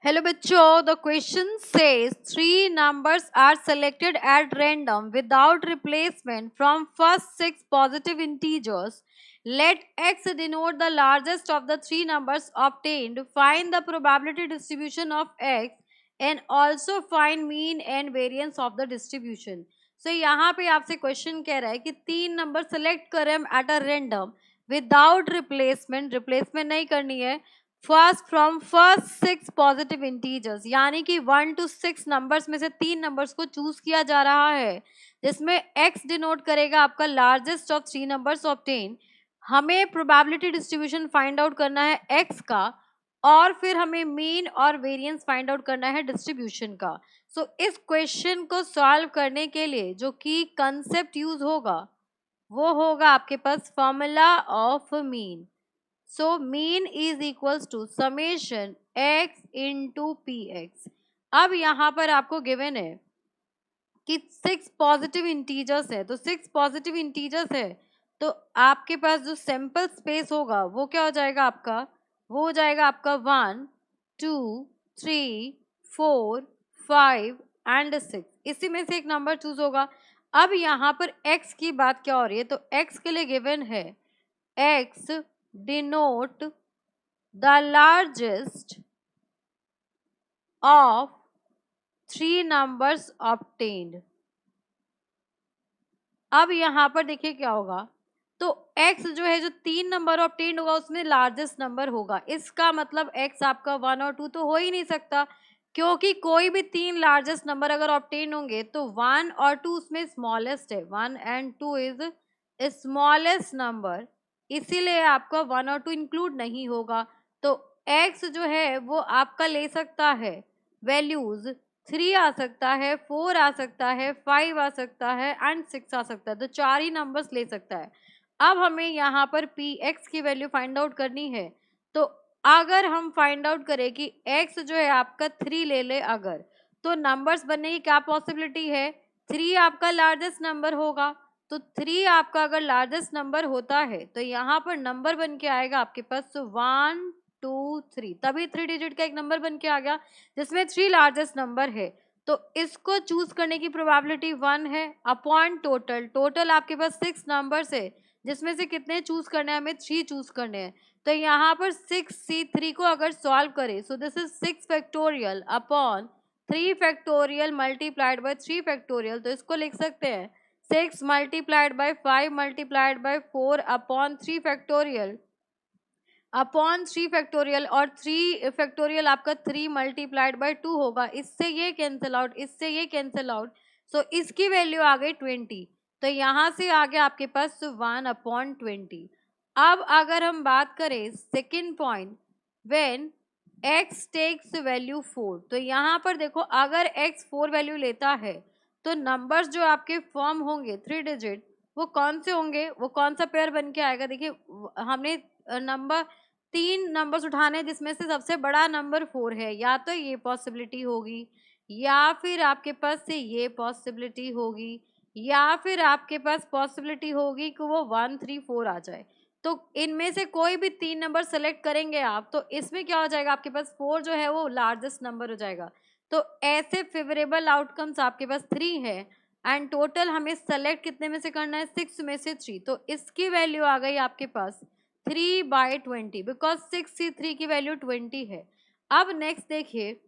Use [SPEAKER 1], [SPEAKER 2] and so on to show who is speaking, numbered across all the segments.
[SPEAKER 1] Hello बच्चों, the question says three numbers are selected at random without replacement from first six positive integers. Let x denote the largest of the three numbers obtained. Find the probability distribution of x and also find mean and variance of the distribution. So यहाँ पे आपसे question कह रहा है कि तीन number select करें at a random without replacement नहीं करनी है फर्स्ट सिक्स पॉजिटिव इंटीजर्स, यानी कि 1 to 6 नंबर्स में से तीन नंबर्स को चूज किया जा रहा है जिसमें x डिनोट करेगा आपका largest of three numbers obtain. हमें प्रोबेबिलिटी डिस्ट्रीब्यूशन फाइंड आउट करना है x का और फिर हमें मीन और वेरिएंस फाइंड आउट करना है डिस्ट्रीब्यूशन का। सो इस क्वेश्चन को सॉल्व करने के लिए जो कि कंसेप्ट यूज होगा वो होगा आपके पास formula of mean. So mean is equals to summation x into px। अब यहाँ पर आपको गिवन है कि सिक्स पॉजिटिव इंटीजर्स है, तो सिक्स पॉजिटिव इंटीजर्स है तो आपके पास जो सैंपल स्पेस होगा वो क्या हो जाएगा आपका, वो हो जाएगा आपका 1 2 3 4 5 एंड 6। इसी में से एक नंबर चूज होगा। अब यहाँ पर x की बात क्या हो रही है, तो x के लिए गिवन है x denote the largest of three numbers obtained। अब यहाँ पर देखिए क्या होगा, तो x जो है जो तीन नंबर ऑब्टेन होगा उसमें लार्जेस्ट नंबर होगा। इसका मतलब x आपका 1 और 2 तो हो ही नहीं सकता, क्योंकि कोई भी तीन लार्जेस्ट नंबर अगर ऑब्टेन होंगे तो 1 और 2 उसमें स्मॉलेस्ट है, 1 and 2 इज स्मॉलेस्ट नंबर, इसीलिए आपका 1 और 2 इंक्लूड नहीं होगा। तो x जो है वो आपका ले सकता है वैल्यूज 3 आ सकता है, 4 आ सकता है, 5 आ सकता है एंड 6 आ सकता है, तो चार ही नंबर्स ले सकता है। अब हमें यहाँ पर px की वैल्यू फाइंड आउट करनी है, तो अगर हम फाइंड आउट करें कि x जो है आपका 3 ले ले अगर, तो नंबर्स बनने की क्या पॉसिबिलिटी है, 3 आपका लार्जेस्ट नंबर होगा। तो 3 आपका अगर लार्जेस्ट नंबर होता है तो यहाँ पर नंबर बन के आएगा आपके पास 1 2 3, तभी 3 डिजिट का एक नंबर बन के आ गया जिसमें 3 लार्जेस्ट नंबर है। तो इसको चूज करने की प्रोबेबिलिटी 1 है अपॉन टोटल आपके पास 6 नंबर्स है जिसमें से कितने चूज करने हैं, हमें 3 चूज करने हैं। तो यहाँ पर 6c3 को अगर सॉल्व करें, so this is 6 factorial upon 3 factorial multiplied by 3 factorial. तो इसको लिख सकते हैं 6 multiplied by 5 multiplied by 4 upon 3 factorial upon 3 factorial, और 3 फैक्टोरियल आपका 3 मल्टीप्लाइड बाय 2 होगा। इससे ये कैंसिल आउट, इससे ये कैंसिल आउट, सो इसकी वैल्यू आ गई 20। तो यहाँ से आ गया आपके पास 1 अपॉन 20। अब अगर हम बात करें second point, when x takes value 4, तो यहाँ पर देखो अगर x 4 वैल्यू लेता है तो नंबर्स जो आपके फॉर्म होंगे 3 डिजिट वो कौन से होंगे, वो कौन सा पेयर बन के आएगा। देखिए हमने नंबर तीन नंबर्स उठाने हैं जिसमें से सबसे बड़ा नंबर 4 है, या तो ये पॉसिबिलिटी होगी या फिर आपके पास से ये पॉसिबिलिटी होगी या फिर आपके पास पॉसिबिलिटी होगी कि वो 1 3 4 आ जाए। तो इनमें से कोई भी तीन नंबर सेलेक्ट करेंगे आप, तो इसमें क्या हो जाएगा आपके पास 4 जो है वो लार्जेस्ट नंबर हो जाएगा। तो ऐसे फेवरेबल आउटकम्स आपके पास 3 है एंड टोटल हमें सेलेक्ट कितने में से करना है, 6 में से 3। तो इसकी वैल्यू आ गई आपके पास 3/20, बिकॉज 6c3 की वैल्यू 20 है। अब नेक्स्ट देखिए,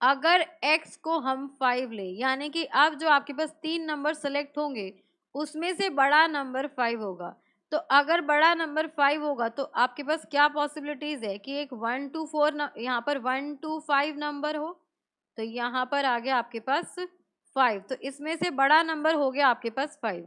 [SPEAKER 1] अगर x को हम 5 ले, यानी कि अब जो आपके पास तीन नंबर सेलेक्ट होंगे उसमें से बड़ा नंबर 5 होगा। तो अगर बड़ा नंबर 5 होगा तो आपके पास क्या पॉसिबिलिटीज है कि एक 1 2 4 यहाँ पर 1 2 5 नंबर हो, तो यहाँ पर आ गया आपके पास 5, तो इसमें से बड़ा नंबर हो गया आपके पास 5।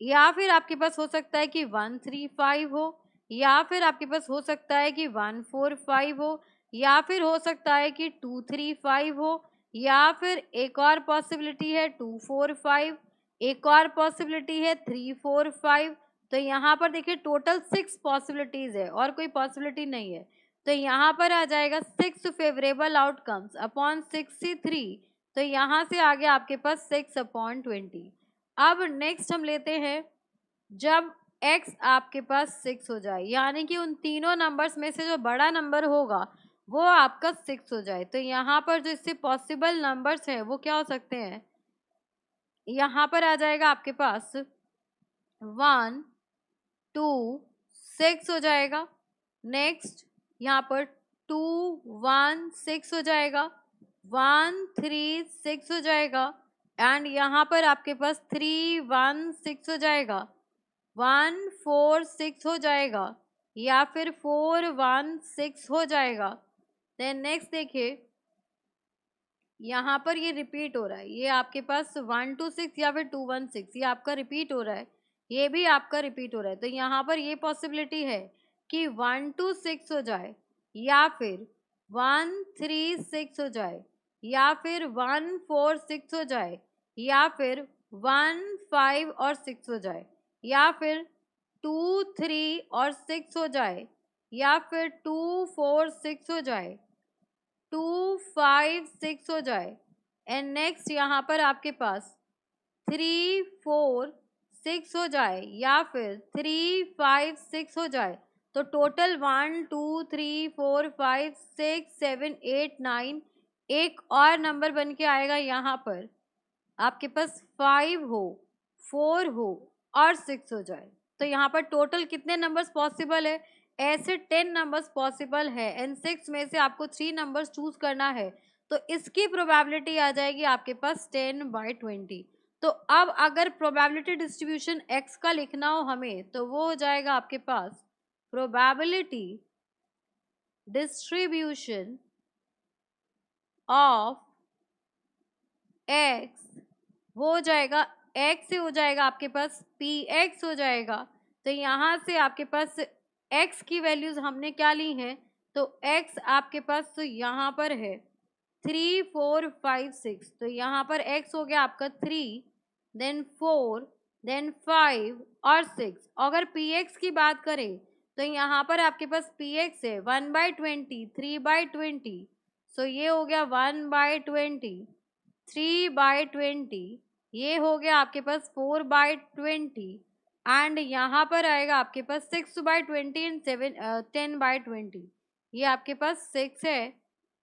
[SPEAKER 1] या फिर आपके पास हो सकता है कि 1 3 5 हो, या फिर आपके पास हो सकता है कि 1 4 5 हो, या फिर हो सकता है कि 2 3 5 हो, या फिर एक और पॉसिबिलिटी है 2 4 5, एक और पॉसिबिलिटी है 3 4 5। तो यहाँ पर देखिए टोटल 6 पॉसिबिलिटीज है और कोई पॉसिबिलिटी नहीं है। तो यहाँ पर आ जाएगा 6 फेवरेबल आउटकम्स अपॉन 6c3। तो यहाँ से आ गया आपके पास 6/20। अब नेक्स्ट हम लेते हैं, जब x आपके पास 6 हो जाए, यानी कि उन तीनों नंबर्स में से जो बड़ा नंबर होगा वो आपका 6 हो जाए। तो यहाँ पर जो इससे पॉसिबल नंबर्स है वो क्या हो सकते हैं, यहाँ पर आ जाएगा आपके पास 1 2 6 हो जाएगा। नेक्स्ट यहाँ पर 2 1 6 हो जाएगा, 1 3 6 हो जाएगा, एंड यहाँ पर आपके पास 3 1 6 हो जाएगा, 1 4 6 हो जाएगा, या फिर 4 1 6 हो जाएगा। देन नेक्स्ट देखिए, यहाँ पर ये रिपीट हो रहा है, ये आपके पास 1 2 6 या फिर 2 1 6, ये आपका रिपीट हो रहा है, ये भी आपका रिपीट हो रहा है। तो यहाँ पर ये पॉसिबिलिटी है कि 1 2 6 हो जाए, या फिर 1 3 6 हो जाए, या फिर 1 4 6 हो जाए, या फिर 1 5 और 6 हो जाए, या फिर 2 3 और 6 हो जाए, या फिर 2 4 6 हो जाए, 2 5 6 हो जाए, एंड नेक्स्ट यहाँ पर आपके पास 3 4 6 हो जाए, या फिर 3 5 6 हो जाए। तो टोटल 1 2 3 4 5 6 7 8 9, एक और नंबर बन के आएगा यहाँ पर आपके पास 5 हो, 4 हो और 6 हो जाए। तो यहाँ पर टोटल कितने नंबर्स पॉसिबल है, ऐसे 10 नंबर्स पॉसिबल है, एंड 6 में से आपको 3 नंबर्स चूज करना है। तो इसकी प्रोबेबिलिटी आ जाएगी आपके पास 10/20। तो अब अगर प्रोबेबिलिटी डिस्ट्रीब्यूशन x का लिखना हो हमें, तो वो हो जाएगा आपके पास प्रोबेबिलिटी डिस्ट्रीब्यूशन ऑफ x, वो हो जाएगा x से हो जाएगा आपके पास px हो जाएगा। तो यहाँ से आपके पास x की वैल्यूज हमने क्या ली हैं, तो x आपके पास तो यहाँ पर है 3 4 5 6, तो यहाँ पर x हो गया आपका 3, देन 4, देन 5 और 6। अगर px की बात करें तो यहाँ पर आपके पास px है 1/20, 3/20, सो ये हो गया 1/20, 3/20, ये हो गया आपके पास 4/20, एंड यहाँ पर आएगा आपके पास 6/20 एंड 10/20, ये आपके पास 6 है,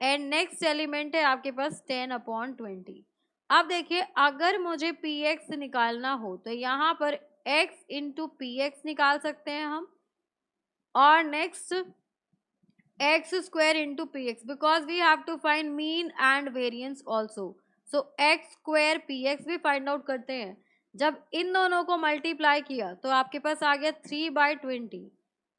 [SPEAKER 1] एंड नेक्स्ट एलिमेंट है आपके पास 10/20। अब देखिए, अगर मुझे px निकालना हो तो यहाँ पर x इंटू px निकाल सकते हैं हम, और next x square into px, because we have to find mean and variance also, so x square px भी फाइंड आउट करते हैं। जब इन दोनों को मल्टीप्लाई किया तो आपके पास आ गया 3/20,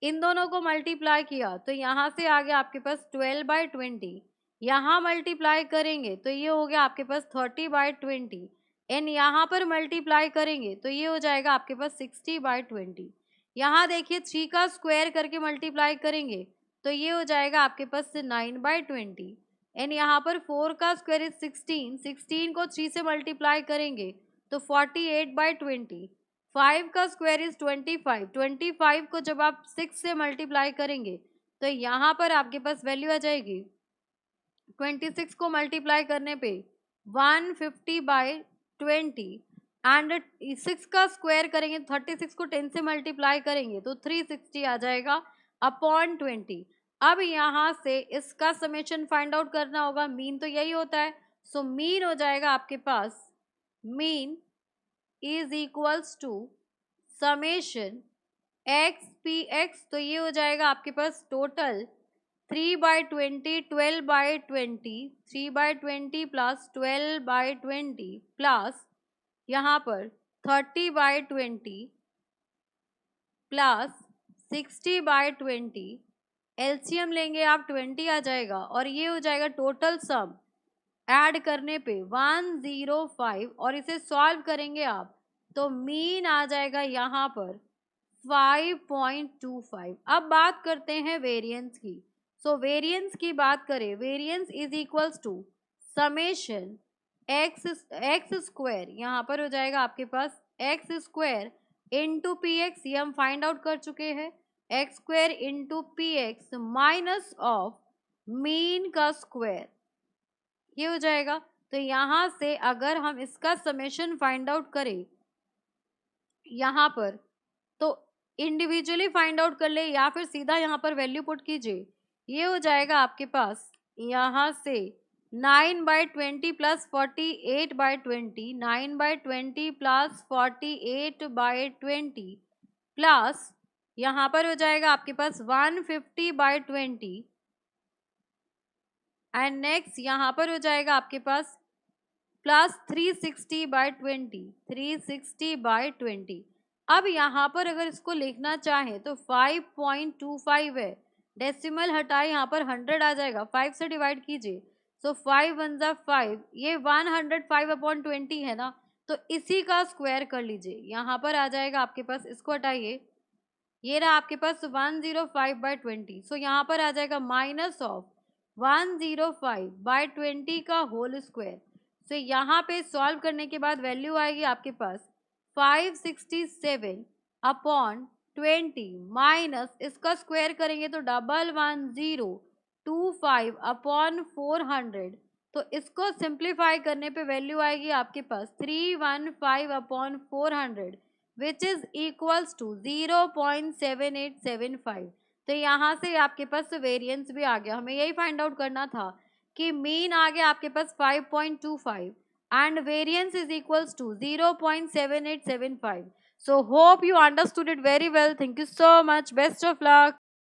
[SPEAKER 1] इन दोनों को मल्टीप्लाई किया तो यहाँ से आ गया आपके पास 12/20, यहाँ मल्टीप्लाई करेंगे तो ये हो गया आपके पास 30/20, एंड यहाँ पर मल्टीप्लाई करेंगे तो ये हो जाएगा आपके पास 60/20। यहाँ देखिए 3 का स्क्वायर करके मल्टीप्लाई करेंगे तो ये हो जाएगा आपके पास 9/20, एंड यहाँ पर 4 का स्क्वायर इज 16, 16 को 3 से मल्टीप्लाई करेंगे तो 48/20, 5 का स्क्वायर इज 25, 25 को जब आप 6 से मल्टीप्लाई करेंगे तो यहाँ पर आपके पास वैल्यू आ जाएगी 26 को मल्टीप्लाई करने पे 150/20, एंड 6 का स्क्वायर करेंगे 36 को 10 से मल्टीप्लाई करेंगे तो 360 आ जाएगा अपॉन 20। अब यहाँ से इसका समेशन फाइंड आउट करना होगा, मीन तो यही होता है, सो मीन हो जाएगा आपके पास, mean is equals to summation x p x, तो ये हो जाएगा आपके पास टोटल 3/20, 12/20, 3/20 प्लस 12/20 प्लस यहाँ पर 30/20 प्लस 60/20, एलसीएम लेंगे आप 20 आ जाएगा, और ये हो जाएगा टोटल सम ऐड करने पे 105, और इसे सॉल्व करेंगे आप तो मीन आ जाएगा यहाँ पर 5.25। अब बात करते हैं वेरिएंस की। सो वेरिएंस की बात करें, variance is equals to summation x square, यहाँ पर हो जाएगा आपके पास x square into p x, ये हम फाइंड आउट कर चुके हैं, x square into p x minus of mean का स्क्वायर, ये हो जाएगा। तो यहाँ से अगर हम इसका समेशन फाइंड आउट करें यहाँ पर, तो इंडिविजुअली फाइंड आउट कर ले या फिर सीधा यहाँ पर वैल्यू पुट कीजिए। ये हो जाएगा आपके पास यहाँ से 9/20 प्लस 48/20, 9/20 प्लस 48/20 प्लस यहाँ पर हो जाएगा आपके पास 150/20 एंड नेक्स्ट यहाँ पर हो जाएगा आपके पास प्लस 360/20, 360/20। अब यहाँ पर अगर इसको लिखना चाहें तो 5.25 है, डेसिमल हटाए यहाँ पर 100 आ जाएगा, 5 से डिवाइड कीजिए, सो 5 1 जा 5, ये 105/20 है ना, तो इसी का स्क्वायर कर लीजिए, यहाँ पर आ जाएगा आपके पास, इसको हटाइए, ये रहा आपके पास 105/20, सो यहाँ पर आ जाएगा माइनस ऑफ 105/20 का होल स्क्वायर। सो यहाँ पे सॉल्व करने के बाद वैल्यू आएगी आपके पास 567/20 माइनस इसका स्क्वायर करेंगे तो 11,025/400, तो इसको सिंप्लीफाई करने पे वैल्यू आएगी आपके पास 315/400 विच इज इक्वल्स टू 0.7875। तो यहाँ से आपके पास वेरिएंस भी आ गया, हमें यही फाइंड आउट करना था कि मीन आ गया आपके पास 5.25 and variance is equals to 0.7875. So hope you understood it very well. Thank you so much. Best of luck.